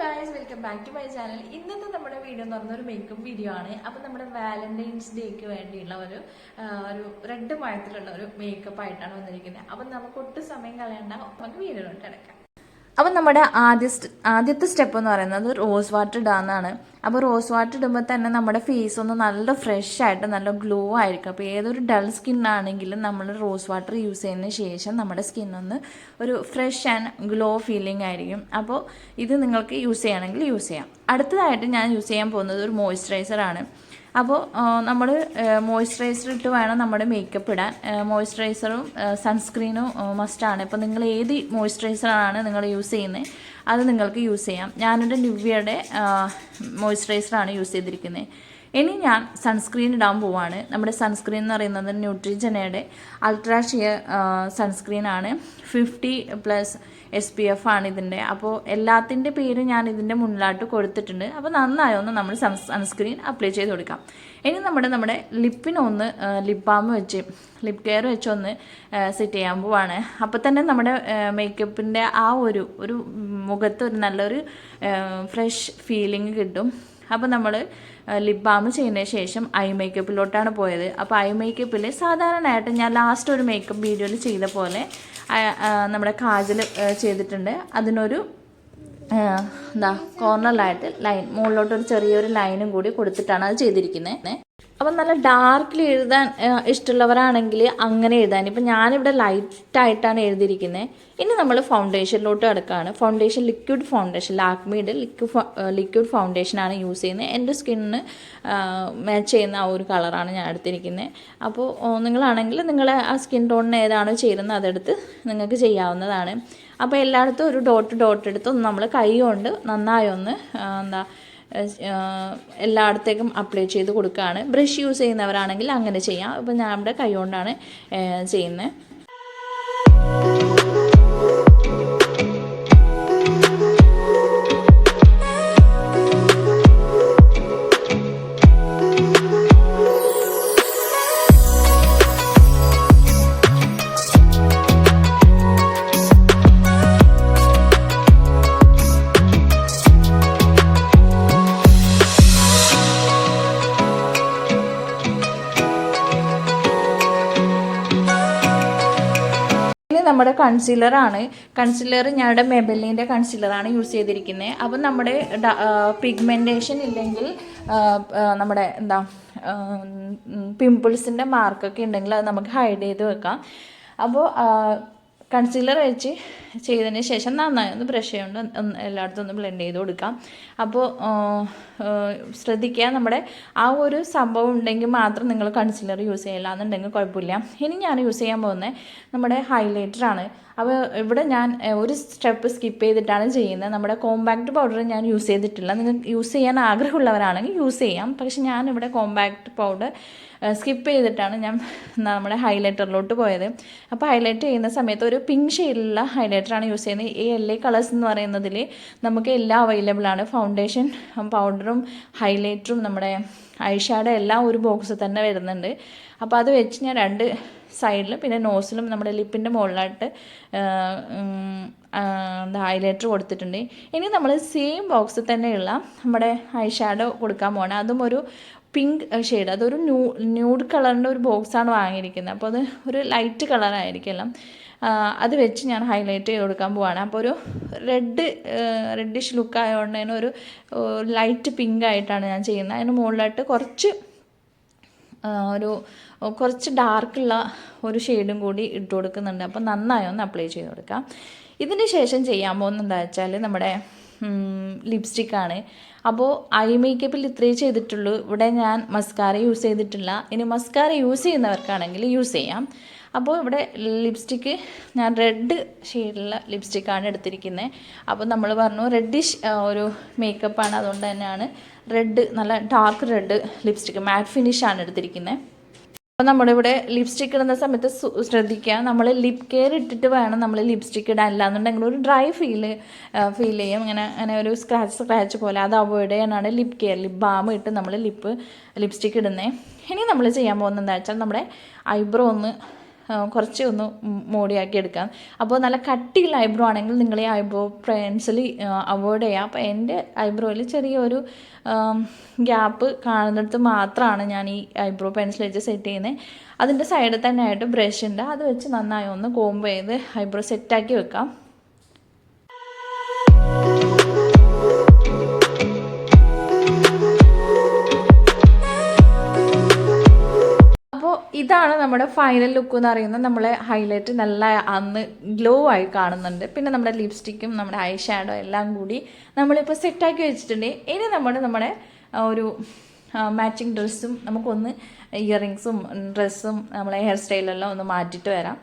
Guys, welcome back to my channel. ഇന്നത്തെ നമ്മുടെ video എന്ന് പറഞ്ഞ ഒരു മേക്കപ്പ് വീഡിയോ ആണ്. അപ്പോൾ നമ്മുടെ വാലന്റൈൻസ് ഡേക്ക് വേണ്ടിയുള്ള ഒരു റെഡ് മഴത്തിലുള്ള ഒരു മേക്കപ്പ് ആയിട്ടാണ് വന്നിരിക്കുന്നത്. അപ്പം നമുക്ക് ഒട്ടും സമയം കളയണ്ട, നമുക്ക് വീഡിയോയിലോട്ട് കിടക്കാം. അപ്പം നമ്മുടെ ആദ്യത്തെ സ്റ്റെപ്പ് എന്ന് പറയുന്നത് റോസ് വാട്ടർ ഇടാന്നാണ്. അപ്പോൾ റോസ് വാട്ടർ ഇടുമ്പോൾ തന്നെ നമ്മുടെ ഫേസ് ഒന്ന് നല്ല ഫ്രഷ് ആയിട്ട് നല്ല ഗ്ലോ ആയിരിക്കും. അപ്പോൾ ഏതൊരു ഡൾ സ്കിന്നാണെങ്കിലും നമ്മൾ റോസ് വാട്ടർ യൂസ് ചെയ്യുന്നതിന് ശേഷം നമ്മുടെ സ്കിന്നൊന്ന് ഒരു ഫ്രഷ് ആൻഡ് ഗ്ലോ ഫീലിംഗ് ആയിരിക്കും. അപ്പോൾ ഇത് നിങ്ങൾക്ക് യൂസ് ചെയ്യണമെങ്കിൽ യൂസ് ചെയ്യാം. അടുത്തതായിട്ട് ഞാൻ യൂസ് ചെയ്യാൻ പോകുന്നത് ഒരു മോയ്സ്ചറൈസറാണ്. അപ്പോൾ നമ്മൾ മോയ്സ്ചറൈസർ ഇട്ട് വേണം നമ്മുടെ മേക്കപ്പ് ഇടാൻ. മോയ്സ്ചറൈസറും സൺസ്ക്രീനും മസ്റ്റാണ്. ഇപ്പോൾ നിങ്ങൾ ഏത് മോയ്സ്ചറൈസറാണ് നിങ്ങൾ യൂസ് ചെയ്യുന്നത് അത് നിങ്ങൾക്ക് യൂസ് ചെയ്യാം. ഞാനിവിടെ നിവ്യയുടെ മോയ്സ്ചറൈസറാണ് യൂസ് ചെയ്തിരിക്കുന്നത്. ഇനി ഞാൻ സൺസ്ക്രീൻ ഇടാൻ പോവാണ്. നമ്മുടെ സൺസ്ക്രീൻ എന്ന് പറയുന്നത് ന്യൂട്രിജനയുടെ അൾട്രാ ഷിയർ സൺസ്ക്രീനാണ്. 50+ SPF ആണ് ഇതിൻ്റെ. അപ്പോൾ എല്ലാത്തിൻ്റെ പേര് ഞാൻ ഇതിൻ്റെ മുന്നിലായിട്ട് കൊടുത്തിട്ടുണ്ട്. അപ്പോൾ നന്നായി ഒന്ന് നമ്മൾ സൺസ്ക്രീൻ അപ്ലൈ ചെയ്ത് കൊടുക്കാം. ഇനി നമ്മുടെ ലിപ്പിനൊന്ന് ലിപ് ബാം വെച്ച് ലിപ് കെയർ വെച്ചൊന്ന് സെറ്റ് ചെയ്യാൻ പോവാണ്. അപ്പോൾ തന്നെ നമ്മുടെ മേക്കപ്പിൻ്റെ ആ ഒരു മുഖത്ത് ഒരു നല്ലൊരു ഫ്രഷ് ഫീലിംഗ് കിട്ടും. അപ്പോൾ നമ്മൾ ലിപ് ബാം ചെയ്യുന്നതിന് ശേഷം ഐ മേക്കപ്പിലോട്ടാണ് പോയത്. അപ്പോൾ ഐ മേക്കപ്പിൽ സാധാരണയായിട്ട് ഞാൻ ലാസ്റ്റ് ഒരു മേക്കപ്പ് വീഡിയോയിൽ ചെയ്ത പോലെ നമ്മുടെ കാജൽ ചെയ്തിട്ടുണ്ട്. അതിനൊരു കോർണറിലായിട്ട് ലൈൻ മുകളിലോട്ടൊരു ചെറിയൊരു ലൈനും കൂടി കൊടുത്തിട്ടാണ് അത് ചെയ്തിരിക്കുന്നത്. അപ്പം നല്ല ഡാർക്കിൽ എഴുതാൻ ഇഷ്ടമുള്ളവരാണെങ്കിൽ അങ്ങനെ എഴുതാൻ. ഇപ്പം ഞാനിവിടെ ലൈറ്റായിട്ടാണ് എഴുതിയിരിക്കുന്നത്. ഇനി നമ്മൾ ഫൗണ്ടേഷനിലോട്ട് കിടക്കുകയാണ്. ഫൗണ്ടേഷൻ ലിക്വിഡ് ഫൗണ്ടേഷൻ ലാക്മിയുടെ ലിക്വിഡ് ഫൗണ്ടേഷനാണ് യൂസ് ചെയ്യുന്നത്. എൻ്റെ സ്കിന്നിന് മാച്ച് ചെയ്യുന്ന ആ ഒരു കളറാണ് ഞാൻ എടുത്തിരിക്കുന്നത്. അപ്പോൾ നിങ്ങളാണെങ്കിൽ നിങ്ങളെ ആ സ്കിൻ ടോണിന് ഏതാണോ ചേരുന്നത് അതെടുത്ത് നിങ്ങൾക്ക് ചെയ്യാവുന്നതാണ്. അപ്പോൾ എല്ലായിടത്തും ഒരു ഡോട്ട് എടുത്ത് നമ്മൾ കൈ കൊണ്ട് നന്നായി ഒന്ന് എല്ലായിടത്തേക്കും അപ്ലൈ ചെയ്ത് കൊടുക്കുകയാണ്. ബ്രഷ് യൂസ് ചെയ്യുന്നവരാണെങ്കിൽ അങ്ങനെ ചെയ്യാം. അപ്പോൾ ഞാൻ ഇവിടെ കൈ കൊണ്ടാണ് ചെയ്യുന്നത്. നമ്മുടെ കൺസീലർ ഞാനിവിടെ മെബലിൻ്റെ കൺസീലറാണ് യൂസ് ചെയ്തിരിക്കുന്നത്. അപ്പം നമ്മുടെ പിഗ്മെൻറ്റേഷൻ ഇല്ലെങ്കിൽ നമ്മുടെ പിമ്പിൾസിൻ്റെ മാർക്കൊക്കെ ഉണ്ടെങ്കിൽ അത് നമുക്ക് ഹൈഡ് ചെയ്ത് വെക്കാം. അപ്പോൾ കൺസീലർ വെച്ച് ചെയ്തതിന് ശേഷം നന്നായി ഒന്ന് ബ്രഷ് ചെയ്യുകൊണ്ട് എല്ലായിടത്തും ഒന്ന് ബ്ലെൻഡ് ചെയ്ത് കൊടുക്കാം. അപ്പോൾ ശ്രദ്ധിക്കുക, നമ്മുടെ ആ ഒരു സംഭവം ഉണ്ടെങ്കിൽ മാത്രം നിങ്ങൾ കൺസീലർ യൂസ് ചെയ്യില്ല, എന്നുണ്ടെങ്കിൽ കുഴപ്പമില്ല. ഇനി ഞാൻ യൂസ് ചെയ്യാൻ പോകുന്നത് നമ്മുടെ ഹൈലൈറ്ററാണ്. അപ്പോൾ ഇവിടെ ഞാൻ ഒരു സ്റ്റെപ്പ് സ്കിപ്പ് ചെയ്തിട്ടാണ് ചെയ്യുന്നത്. നമ്മുടെ കോമ്പാക്റ്റ് പൗഡർ ഞാൻ യൂസ് ചെയ്തിട്ടില്ല. നിങ്ങൾക്ക് യൂസ് ചെയ്യാൻ ആഗ്രഹമുള്ളവരാണെങ്കിൽ യൂസ് ചെയ്യാം. പക്ഷെ ഞാനിവിടെ കോമ്പാക്റ്റ് പൗഡർ സ്കിപ്പ് ചെയ്തിട്ടാണ് ഞാൻ നമ്മുടെ ഹൈലൈറ്ററിലോട്ട് പോയത്. അപ്പോൾ ഹൈലൈറ്റ് ചെയ്യുന്ന സമയത്ത് ഒരു പിങ്ക് ഷെയ്ഡിലുള്ള ഹൈലൈറ്ററാണ് യൂസ് ചെയ്യുന്നത്. ഈ LA കളേഴ്സ് എന്ന് പറയുന്നതിൽ നമുക്ക് എല്ലാം അവൈലബിൾ ആണ്. ഫൗണ്ടേഷൻ പൗഡറും ഹൈലൈറ്ററും നമ്മുടെ ഐ ഷാഡോ എല്ലാം ഒരു ബോക്സിൽ തന്നെ വരുന്നുണ്ട്. അപ്പോൾ അത് വെച്ച് ഞാൻ 2 സൈഡിലും പിന്നെ നോസിലും നമ്മുടെ ലിപ്പിൻ്റെ മുകളിലായിട്ട് ഹൈലൈറ്റർ കൊടുത്തിട്ടുണ്ട്. ഇനി നമ്മൾ സെയിം ബോക്സിൽ തന്നെയുള്ള നമ്മുടെ ഐ ഷാഡോ കൊടുക്കാൻ പോകണം. അതും ഒരു പിങ്ക് ഷെയ്ഡ്, അതൊരു ന്യൂഡ് കളറിൻ്റെ ഒരു ബോക്സാണ് വാങ്ങിയിരിക്കുന്നത്. അപ്പോൾ അത് ഒരു ലൈറ്റ് കളറായിരിക്കുമല്ലോ. അത് വെച്ച് ഞാൻ ഹൈലൈറ്റ് ചെയ്ത് കൊടുക്കാൻ പോവാണ്. അപ്പോൾ ഒരു റെഡിഷ് ലുക്ക് ആയതുകൊണ്ട് തന്നെ ഒരു ലൈറ്റ് പിങ്ക് ആയിട്ടാണ് ഞാൻ ചെയ്യുന്നത്. അതിന് മുകളിലായിട്ട് കുറച്ച് ഡാർക്കുള്ള ഒരു ഷെയ്ഡും കൂടി ഇട്ട് കൊടുക്കുന്നുണ്ട്. അപ്പോൾ നന്നായി ഒന്ന് അപ്ലൈ ചെയ്ത് കൊടുക്കാം. ഇതിന് ശേഷം ചെയ്യാൻ പോകുന്നത് എന്താ വെച്ചാൽ നമ്മുടെ ലിപ്സ്റ്റിക്കാണ്. അപ്പോൾ ഐ മേക്കപ്പിൽ ഇത്രയേ ചെയ്തിട്ടുള്ളൂ. ഇവിടെ ഞാൻ മസ്കാര യൂസ് ചെയ്തിട്ടില്ല. ഇനി മസ്കാര യൂസ് ചെയ്യുന്നവർക്കാണെങ്കിൽ യൂസ് ചെയ്യാം. അപ്പോൾ ഇവിടെ ലിപ്സ്റ്റിക്ക് ഞാൻ റെഡ് ഷെയ്ഡുള്ള ലിപ്സ്റ്റിക്കാണ് എടുത്തിരിക്കുന്നത്. അപ്പോൾ നമ്മൾ പറഞ്ഞു റെഡിഷ് ഒരു മേക്കപ്പാണ്, അതുകൊണ്ട് തന്നെയാണ് നല്ല ഡാർക്ക് റെഡ് ലിപ്സ്റ്റിക്ക് മാറ്റ് ഫിനിഷാണ് എടുത്തിരിക്കുന്നത്. അപ്പോൾ നമ്മളിവിടെ ലിപ്സ്റ്റിക്ക് ഇടുന്ന സമയത്ത് ശ്രദ്ധിക്കുക, നമ്മൾ ലിപ് കെയർ ഇട്ടിട്ട് വേണം നമ്മൾ ലിപ്സ്റ്റിക്ക് ഇടാൻ. ഇല്ലാന്നുണ്ടെങ്കിൽ ഒരു ഡ്രൈ ഫീൽ ചെയ്യും, അങ്ങനെ ഒരു സ്ക്രാച്ച് പോലെ. അത് അവോയ്ഡ് ചെയ്യാനാണ് ലിപ് ബാം ഇട്ട് നമ്മൾ ലിപ്സ്റ്റിക്ക് ഇടുന്നത്. ഇനി നമ്മൾ ചെയ്യാൻ പോകുന്നത് എന്താ വെച്ചാൽ നമ്മുടെ ഐബ്രോ ഒന്ന് കുറച്ച് ഒന്ന് മോടിയാക്കി എടുക്കാം. അപ്പോൾ നല്ല കട്ടിയുള്ള ഐബ്രോ ആണെങ്കിൽ നിങ്ങൾ ഈ ഐബ്രോ പെൻസിൽ അവോയ്ഡ് ചെയ്യുക. അപ്പോൾ എൻ്റെ ഐബ്രോയിൽ ചെറിയൊരു ഗ്യാപ്പ് കാണുന്നിടത്ത് മാത്രമാണ് ഞാൻ ഈ ഐബ്രോ പെൻസിൽ വെച്ച് സെറ്റ് ചെയ്യുന്നത്. അതിൻ്റെ സൈഡിൽ തന്നെ ആയിട്ട് ബ്രഷ് ഉണ്ട്, അത് വെച്ച് നന്നായി ഒന്ന് കോംബ് ചെയ്ത് ഐബ്രോ സെറ്റാക്കി വെക്കാം. ഇതാണ് നമ്മുടെ ഫൈനൽ ലുക്ക് എന്ന് പറയുന്നത്. നമ്മളെ ഹൈലൈറ്റ് നല്ല അന്ന് ഗ്ലോ ആയി കാണുന്നുണ്ട്. പിന്നെ നമ്മുടെ ലിപ്സ്റ്റിക്കും നമ്മുടെ ഐ ഷാഡോ എല്ലാം കൂടി നമ്മളിപ്പോൾ സെറ്റാക്കി വെച്ചിട്ടുണ്ട്. ഇനി നമ്മുടെ ഒരു മാച്ചിങ് ഡ്രസ്സും നമുക്കൊന്ന് ഇയറിങ്സും ഡ്രസ്സും നമ്മളെ ഹെയർ സ്റ്റൈലെല്ലാം ഒന്ന് മാറ്റിയിട്ട് വരാം.